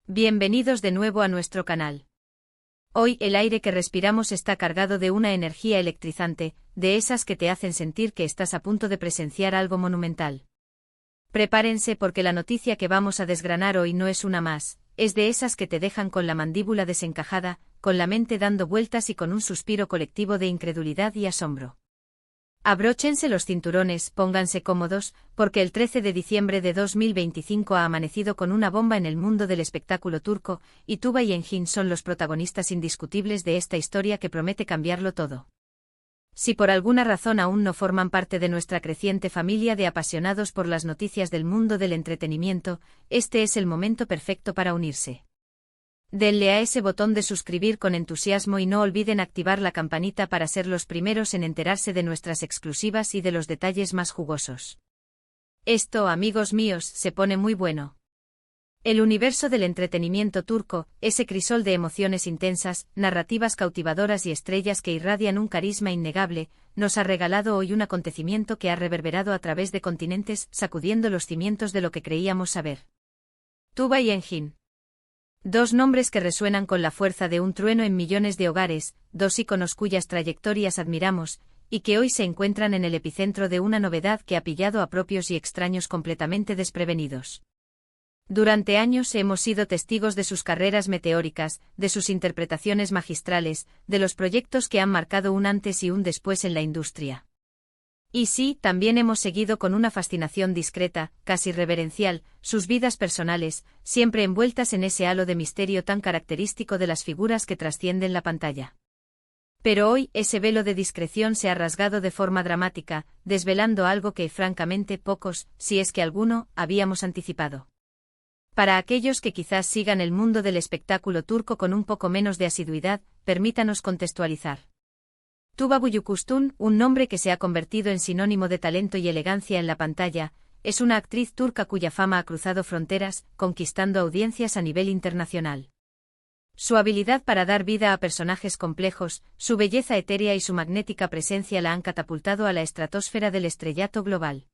Bienvenidos de nuevo a nuestro canal. Hoy el aire que respiramos está cargado de una energía electrizante, de esas que te hacen sentir que estás a punto de presenciar algo monumental. Prepárense porque la noticia que vamos a desgranar hoy no es una más, es de esas que te dejan con la mandíbula desencajada, con la mente dando vueltas y con un suspiro colectivo de incredulidad y asombro. Abróchense los cinturones, pónganse cómodos, porque el 13 de diciembre de 2025 ha amanecido con una bomba en el mundo del espectáculo turco, y Tuba y Engin son los protagonistas indiscutibles de esta historia que promete cambiarlo todo. Si por alguna razón aún no forman parte de nuestra creciente familia de apasionados por las noticias del mundo del entretenimiento, este es el momento perfecto para unirse. Denle a ese botón de suscribir con entusiasmo y no olviden activar la campanita para ser los primeros en enterarse de nuestras exclusivas y de los detalles más jugosos. Esto, amigos míos, se pone muy bueno. El universo del entretenimiento turco, ese crisol de emociones intensas, narrativas cautivadoras y estrellas que irradian un carisma innegable, nos ha regalado hoy un acontecimiento que ha reverberado a través de continentes, sacudiendo los cimientos de lo que creíamos saber. Tuba y Engin. Dos nombres que resuenan con la fuerza de un trueno en millones de hogares, dos íconos cuyas trayectorias admiramos, y que hoy se encuentran en el epicentro de una novedad que ha pillado a propios y extraños completamente desprevenidos. Durante años hemos sido testigos de sus carreras meteóricas, de sus interpretaciones magistrales, de los proyectos que han marcado un antes y un después en la industria. Y sí, también hemos seguido con una fascinación discreta, casi reverencial, sus vidas personales, siempre envueltas en ese halo de misterio tan característico de las figuras que trascienden la pantalla. Pero hoy ese velo de discreción se ha rasgado de forma dramática, desvelando algo que, francamente, pocos, si es que alguno, habíamos anticipado. Para aquellos que quizás sigan el mundo del espectáculo turco con un poco menos de asiduidad, permítanos contextualizar. Tuba Büyüküstün, un nombre que se ha convertido en sinónimo de talento y elegancia en la pantalla, es una actriz turca cuya fama ha cruzado fronteras, conquistando audiencias a nivel internacional. Su habilidad para dar vida a personajes complejos, su belleza etérea y su magnética presencia la han catapultado a la estratosfera del estrellato global.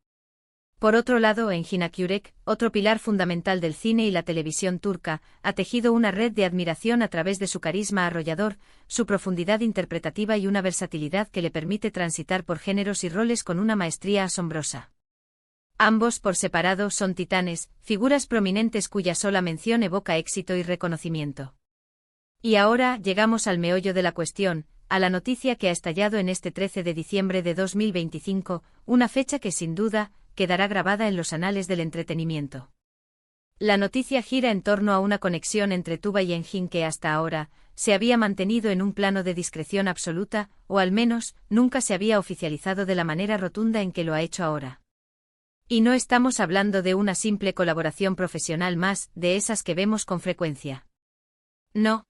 Por otro lado, Engin Akyürek, otro pilar fundamental del cine y la televisión turca, ha tejido una red de admiración a través de su carisma arrollador, su profundidad interpretativa y una versatilidad que le permite transitar por géneros y roles con una maestría asombrosa. Ambos por separado son titanes, figuras prominentes cuya sola mención evoca éxito y reconocimiento. Y ahora llegamos al meollo de la cuestión, a la noticia que ha estallado en este 13 de diciembre de 2025, una fecha que sin duda quedará grabada en los anales del entretenimiento. La noticia gira en torno a una conexión entre Tuba y Engin que hasta ahora se había mantenido en un plano de discreción absoluta, o al menos nunca se había oficializado de la manera rotunda en que lo ha hecho ahora. Y no estamos hablando de una simple colaboración profesional más, de esas que vemos con frecuencia. No.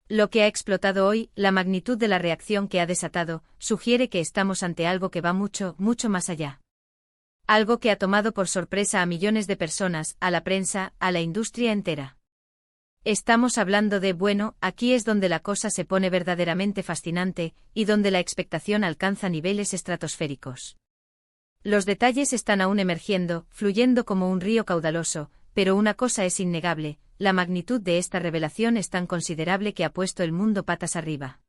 Lo que ha explotado hoy, la magnitud de la reacción que ha desatado, sugiere que estamos ante algo que va mucho, mucho más allá. Algo que ha tomado por sorpresa a millones de personas, a la prensa, a la industria entera. Estamos hablando de, bueno, aquí es donde la cosa se pone verdaderamente fascinante, y donde la expectación alcanza niveles estratosféricos. Los detalles están aún emergiendo, fluyendo como un río caudaloso, pero una cosa es innegable, la magnitud de esta revelación es tan considerable que ha puesto el mundo patas arriba.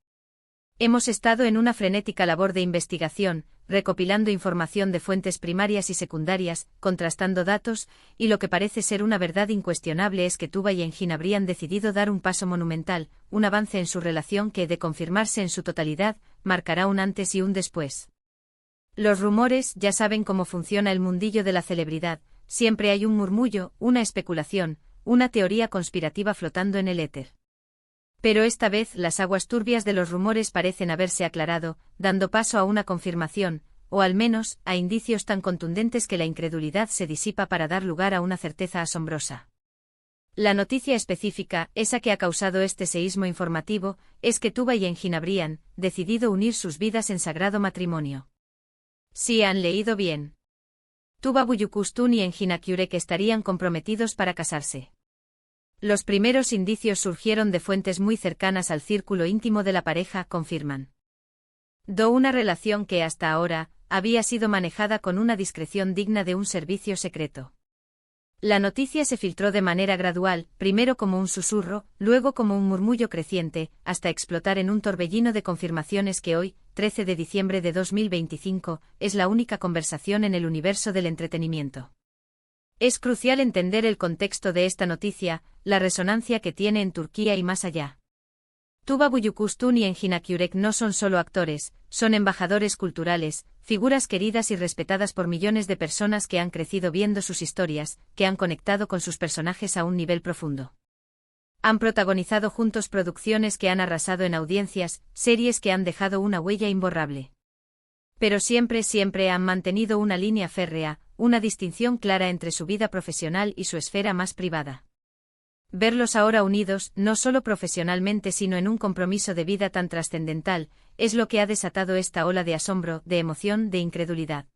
Hemos estado en una frenética labor de investigación, recopilando información de fuentes primarias y secundarias, contrastando datos, y lo que parece ser una verdad incuestionable es que Tuba y Engin habrían decidido dar un paso monumental, un avance en su relación que, de confirmarse en su totalidad, marcará un antes y un después. Los rumores, ya saben cómo funciona el mundillo de la celebridad, siempre hay un murmullo, una especulación, una teoría conspirativa flotando en el éter. Pero esta vez las aguas turbias de los rumores parecen haberse aclarado, dando paso a una confirmación, o al menos, a indicios tan contundentes que la incredulidad se disipa para dar lugar a una certeza asombrosa. La noticia específica, esa que ha causado este seísmo informativo, es que Tuba y Engin habrían decidido unir sus vidas en sagrado matrimonio. Sí han leído bien. Tuba Büyüküstün y Engin Akyürek estarían comprometidos para casarse. Los primeros indicios surgieron de fuentes muy cercanas al círculo íntimo de la pareja, confirman. Una relación que hasta ahora había sido manejada con una discreción digna de un servicio secreto. La noticia se filtró de manera gradual, primero como un susurro, luego como un murmullo creciente, hasta explotar en un torbellino de confirmaciones que hoy, 13 de diciembre de 2025, es la única conversación en el universo del entretenimiento. Es crucial entender el contexto de esta noticia, la resonancia que tiene en Turquía y más allá. Tuba Büyüküstün y Engin Akyürek no son solo actores, son embajadores culturales, figuras queridas y respetadas por millones de personas que han crecido viendo sus historias, que han conectado con sus personajes a un nivel profundo. Han protagonizado juntos producciones que han arrasado en audiencias, series que han dejado una huella imborrable. Pero siempre han mantenido una línea férrea, una distinción clara entre su vida profesional y su esfera más privada. Verlos ahora unidos, no solo profesionalmente sino en un compromiso de vida tan trascendental, es lo que ha desatado esta ola de asombro, de emoción, de incredulidad.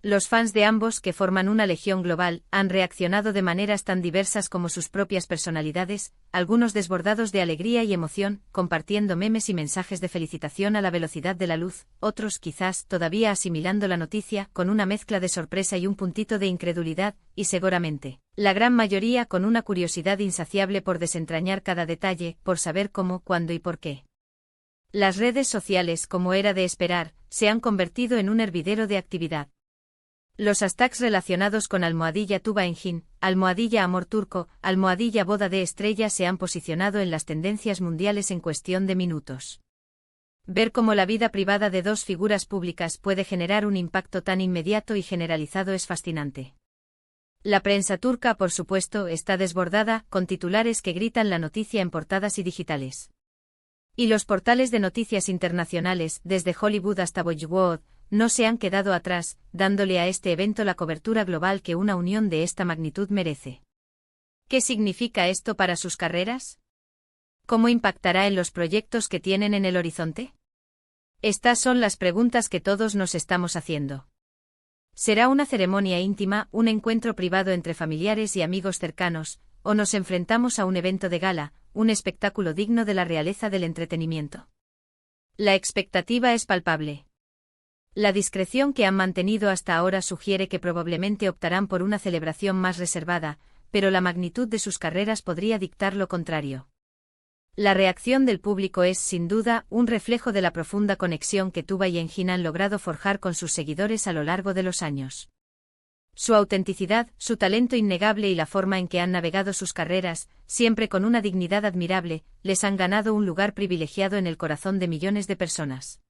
Los fans de ambos, que forman una legión global, han reaccionado de maneras tan diversas como sus propias personalidades, algunos desbordados de alegría y emoción, compartiendo memes y mensajes de felicitación a la velocidad de la luz, otros quizás todavía asimilando la noticia con una mezcla de sorpresa y un puntito de incredulidad, y seguramente, la gran mayoría con una curiosidad insaciable por desentrañar cada detalle, por saber cómo, cuándo y por qué. Las redes sociales, como era de esperar, se han convertido en un hervidero de actividad. Los hashtags relacionados con #Tuba Engin, #Amor Turco, #Boda de Estrella se han posicionado en las tendencias mundiales en cuestión de minutos. Ver cómo la vida privada de dos figuras públicas puede generar un impacto tan inmediato y generalizado es fascinante. La prensa turca, por supuesto, está desbordada, con titulares que gritan la noticia en portadas y digitales. Y los portales de noticias internacionales, desde Hollywood hasta Bollywood, no se han quedado atrás, dándole a este evento la cobertura global que una unión de esta magnitud merece. ¿Qué significa esto para sus carreras? ¿Cómo impactará en los proyectos que tienen en el horizonte? Estas son las preguntas que todos nos estamos haciendo. ¿Será una ceremonia íntima, un encuentro privado entre familiares y amigos cercanos, o nos enfrentamos a un evento de gala, un espectáculo digno de la realeza del entretenimiento? La expectativa es palpable. La discreción que han mantenido hasta ahora sugiere que probablemente optarán por una celebración más reservada, pero la magnitud de sus carreras podría dictar lo contrario. La reacción del público es, sin duda, un reflejo de la profunda conexión que Tuba y Engin han logrado forjar con sus seguidores a lo largo de los años. Su autenticidad, su talento innegable y la forma en que han navegado sus carreras, siempre con una dignidad admirable, les han ganado un lugar privilegiado en el corazón de millones de personas.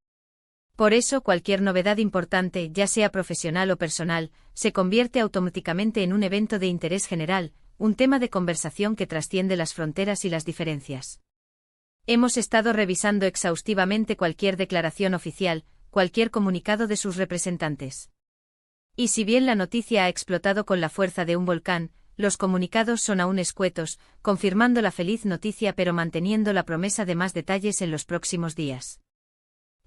Por eso cualquier novedad importante, ya sea profesional o personal, se convierte automáticamente en un evento de interés general, un tema de conversación que trasciende las fronteras y las diferencias. Hemos estado revisando exhaustivamente cualquier declaración oficial, cualquier comunicado de sus representantes. Y si bien la noticia ha explotado con la fuerza de un volcán, los comunicados son aún escuetos, confirmando la feliz noticia pero manteniendo la promesa de más detalles en los próximos días.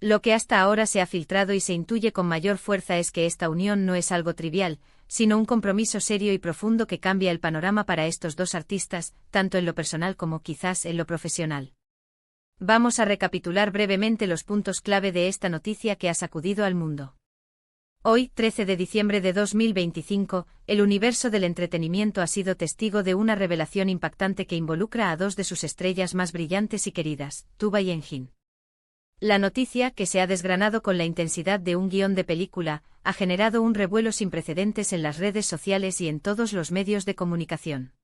Lo que hasta ahora se ha filtrado y se intuye con mayor fuerza es que esta unión no es algo trivial, sino un compromiso serio y profundo que cambia el panorama para estos dos artistas, tanto en lo personal como quizás en lo profesional. Vamos a recapitular brevemente los puntos clave de esta noticia que ha sacudido al mundo. Hoy, 13 de diciembre de 2025, el universo del entretenimiento ha sido testigo de una revelación impactante que involucra a dos de sus estrellas más brillantes y queridas, Tuba y Engin. La noticia, que se ha desgranado con la intensidad de un guión de película, ha generado un revuelo sin precedentes en las redes sociales y en todos los medios de comunicación.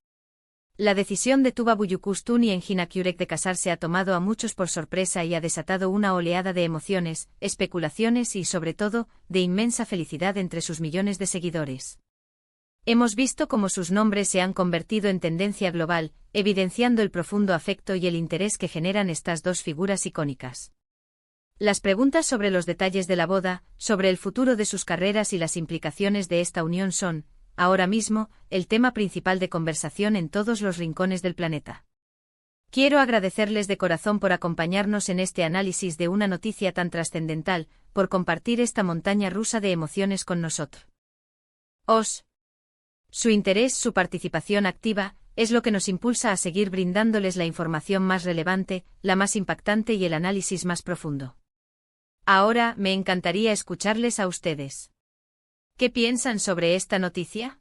La decisión de Tuba Büyüküstün y Engin Akyürek de casarse ha tomado a muchos por sorpresa y ha desatado una oleada de emociones, especulaciones y, sobre todo, de inmensa felicidad entre sus millones de seguidores. Hemos visto cómo sus nombres se han convertido en tendencia global, evidenciando el profundo afecto y el interés que generan estas dos figuras icónicas. Las preguntas sobre los detalles de la boda, sobre el futuro de sus carreras y las implicaciones de esta unión son, ahora mismo, el tema principal de conversación en todos los rincones del planeta. Quiero agradecerles de corazón por acompañarnos en este análisis de una noticia tan trascendental, por compartir esta montaña rusa de emociones con nosotros. Su interés, su participación activa, es lo que nos impulsa a seguir brindándoles la información más relevante, la más impactante y el análisis más profundo. Ahora, me encantaría escucharles a ustedes. ¿Qué piensan sobre esta noticia?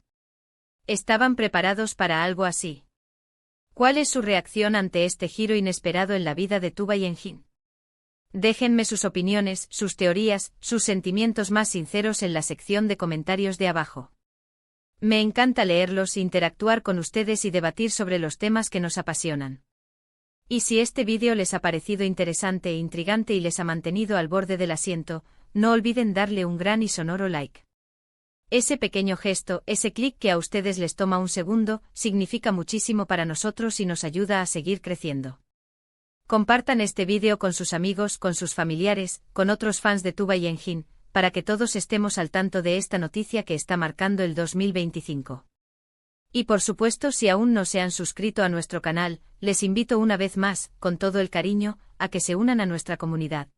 ¿Estaban preparados para algo así? ¿Cuál es su reacción ante este giro inesperado en la vida de Tuba y Engin? Déjenme sus opiniones, sus teorías, sus sentimientos más sinceros en la sección de comentarios de abajo. Me encanta leerlos, interactuar con ustedes y debatir sobre los temas que nos apasionan. Y si este vídeo les ha parecido interesante e intrigante y les ha mantenido al borde del asiento, no olviden darle un gran y sonoro like. Ese pequeño gesto, ese clic que a ustedes les toma un segundo, significa muchísimo para nosotros y nos ayuda a seguir creciendo. Compartan este vídeo con sus amigos, con sus familiares, con otros fans de Tuba y Engin, para que todos estemos al tanto de esta noticia que está marcando el 2025. Y por supuesto, si aún no se han suscrito a nuestro canal, les invito una vez más, con todo el cariño, a que se unan a nuestra comunidad.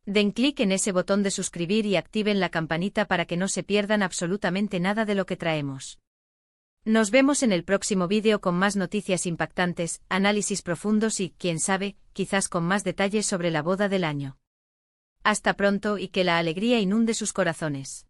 Den clic en ese botón de suscribir y activen la campanita para que no se pierdan absolutamente nada de lo que traemos. Nos vemos en el próximo vídeo con más noticias impactantes, análisis profundos y, quién sabe, quizás con más detalles sobre la boda del año. Hasta pronto y que la alegría inunde sus corazones.